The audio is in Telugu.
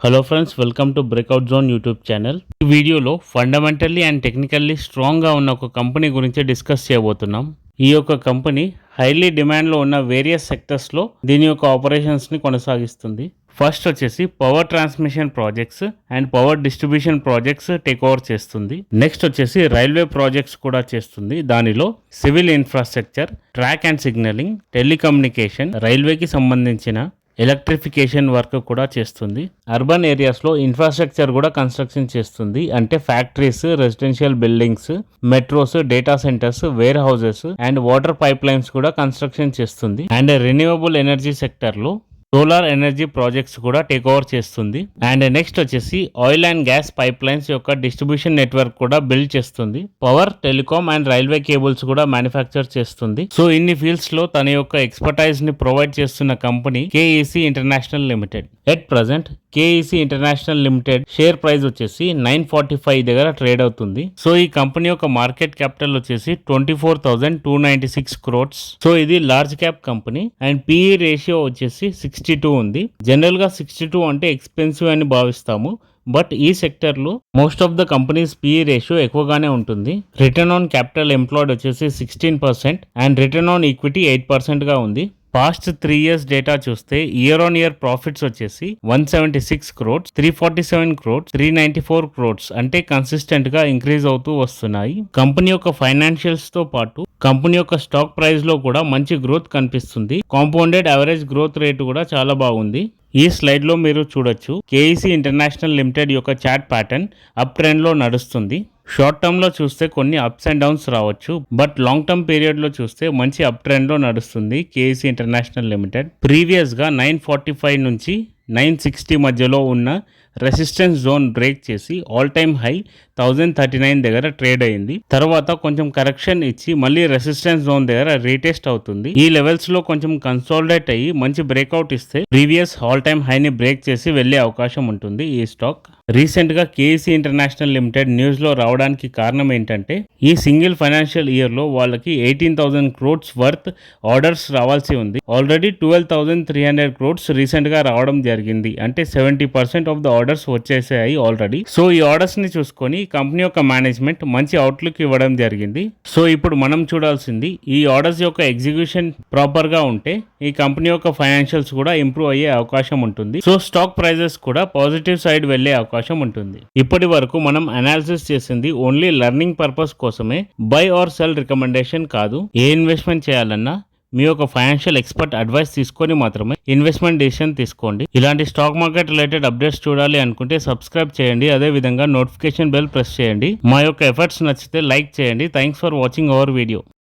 Hello friends, welcome to breakout zone YouTube channel. ఈ వీడియోలో ఫండమెంటల్లీ అండ్ టెక్నికల్లీ స్ట్రాంగ్గా ఉన్న ఒక కంపెనీ గురించి డిస్కస్ చేయబోతున్నాం. ఈ యొక్క కంపెనీ హైలీ డిమాండ్లో ఉన్న వేరియస్ సెక్టర్స్లో దీని యొక్క ఆపరేషన్స్ని కొనసాగిస్తుంది. ఫస్ట్ వచ్చేసి power transmission projects and power distribution projects take over చేస్తుంది. నెక్స్ట్ వచ్చేసి రైల్వే ప్రాజెక్ట్స్ కూడా చేస్తుంది. దానిలో civil infrastructure, track and signalling, telecommunication, రైల్వేకి సంబంధించిన ఎలక్ట్రిఫికేషన్ వర్క్ కూడా చేస్తుంది. అర్బన్ ఏరియాస్లో ఇన్ఫ్రాస్ట్రక్చర్ కూడా కన్స్ట్రక్షన్ చేస్తుంది. అంటే factories, residential buildings, metros, data centers, warehouses and water pipelines కూడా కన్స్ట్రక్షన్ చేస్తుంది. అండ్ రెన్యూవబుల్ ఎనర్జీ సెక్టర్లో సోలార్ ఎనర్జీ ప్రాజెక్ట్స్ కూడా టేక్ ఓవర్ చేస్తుంది. అండ్ నెక్స్ట్ వచ్చేసి oil and gas pipelines యొక్క డిస్ట్రిబ్యూషన్ నెట్వర్క్ కూడా బిల్డ్ చేస్తుంది. Power, telecom and railway cables కూడా మ్యానుఫ్యాక్చర్ చేస్తుంది. సో ఇన్ని ఫీల్డ్స్ లో తన యొక్క ఎక్స్పర్టైజ్ ని ప్రొవైడ్ చేస్తున్న company KEC International Limited. At present KEC International limited share price వచ్చేసి 945 దగ్గర ట్రేడ్ అవుతుంది. సో ఈ కంపెనీ యొక్క మార్కెట్ క్యాపిటల్ వచ్చేసి 24,296 crores. సో ఇది large cap company and PE ratio వచ్చేసి 62 ఉంది. జనరల్ గా 62 అంటే ఎక్స్పెన్సివ్ అని భావిస్తాము. బట్ ఈ సెక్టర్లో most of the companies PE ratio ఎక్కువగానే ఉంటుంది. రిటర్న్ ఆన్ క్యాపిటల్ ఎంప్లాయిడ్ వచ్చేసి 16% అండ్ రిటర్న్ ఆన్ ఈక్విటీ 8% గా ఉంది. పాస్ట్ 3 years డేటా చూస్తే ఇయర్ ఆన్ ఇయర్ ప్రాఫిట్స్ వచ్చేసి 176 crores, 347 crores, 394 crores అంటే కన్సిస్టెంట్ గా ఇంక్రీజ్ అవుతూ వస్తున్నాయి. కంపెనీ యొక్క ఫైనాన్షియల్స్ తో పాటు కంపెనీ యొక్క స్టాక్ ప్రైస్ లో కూడా మంచి గ్రోత్ కనిపిస్తుంది. కాంపౌండెడ్ యావరేజ్ గ్రోత్ రేటు కూడా చాలా బాగుంది. ఈ స్లైడ్ లో మీరు చూడొచ్చు కేఈసీ ఇంటర్నేషనల్ లిమిటెడ్ యొక్క చార్ట్ ప్యాటర్న్ అప్ ట్రెండ్ లో నడుస్తుంది. షార్ట్ టర్మ్ లో చూస్తే కొన్ని అప్స్ అండ్ డౌన్స్ రావచ్చు, బట్ లాంగ్ టర్మ్ పీరియడ్ లో చూస్తే మంచి అప్ ట్రెండ్ లో నడుస్తుంది కేఈసీ ఇంటర్నేషనల్ లిమిటెడ్. ప్రీవియస్ గా 945 నుంచి 960 మధ్యలో ఉన్న రెసిస్టెన్స్ జోన్ బ్రేక్ చేసి ఆల్ టైమ్ హై 1039 దగ్గర ట్రేడ్ అయింది. తర్వాత కొంచెం కరెక్షన్ ఇచ్చి మళ్ళీ రెసిస్టెన్స్ జోన్ దగ్గర రీటెస్ట్ అవుతుంది. ఈ లెవెల్స్ లో కొంచెం కన్సాలిడేట్ అయ్యి మంచి బ్రేక్అవుట్ ఇస్తే ప్రీవియస్ ఆల్ టైమ్ హైని బ్రేక్ చేసి వెళ్లే అవకాశం ఉంటుంది ఈ స్టాక్. రీసెంట్ గా కేఈసీ ఇంటర్నేషనల్ లిమిటెడ్ న్యూస్ లో రావడానికి కారణం ఏంటంటే ఈ సింగిల్ ఫైనాన్షియల్ ఇయర్ లో వాళ్ళకి 18,000 crores వర్త్ ఆర్డర్స్ రావాల్సి ఉంది. ఆల్రెడీ 12,300 crores రీసెంట్ గా రావడం జరిగింది. అంటే 70% ఆఫ్ ద ఆర్డర్స్ వచ్చేసాయి ఆల్రెడీ. సో ఈ ఆర్డర్స్ ని చూసుకొని కంపెనీ యొక్క మేనేజ్మెంట్ మంచి అవుట్లుక్ ఇవ్వడం జరిగింది. సో ఇప్పుడు మనం చూడాల్సింది ఈ ఆర్డర్స్ యొక్క ఎగ్జిక్యూషన్ ప్రాపర్ గా ఉంటే ఈ కంపెనీ యొక్క ఫైనాన్షియల్స్ కూడా ఇంప్రూవ్ అయ్యే అవకాశం ఉంటుంది. సో స్టాక్ ప్రైజెస్ కూడా పాజిటివ్ సైడ్ వెళ్లే అవకాశం ఉంటుంది. ఇప్పటి వరకు మనం అనాలిసిస్ చేసింది ఓన్లీ లెర్నింగ్ పర్పస్ కోసమే, బై ఆర్ సెల్ రికమెండేషన్ కాదు. ఏ ఇన్వెస్ట్మెంట్ చేయాలన్నా మీ యొక్క ఫైనాన్షియల్ ఎక్స్పర్ట్ అడ్వైస్ తీసుకొని మాత్రమే ఇన్వెస్ట్మెంట్ డెసిషన్ తీసుకోండి. ఇలాంటి స్టాక్ మార్కెట్ రిలేటెడ్ అప్డేట్స్ చూడాలి అనుకుంటే సబ్స్క్రైబ్ చేయండి. అదే విధంగా నోటిఫికేషన్ బెల్ ప్రెస్ చేయండి. మా యొక్క ఎఫర్ట్స్ నచ్చితే లైక్ చేయండి. Thanks for watching our video.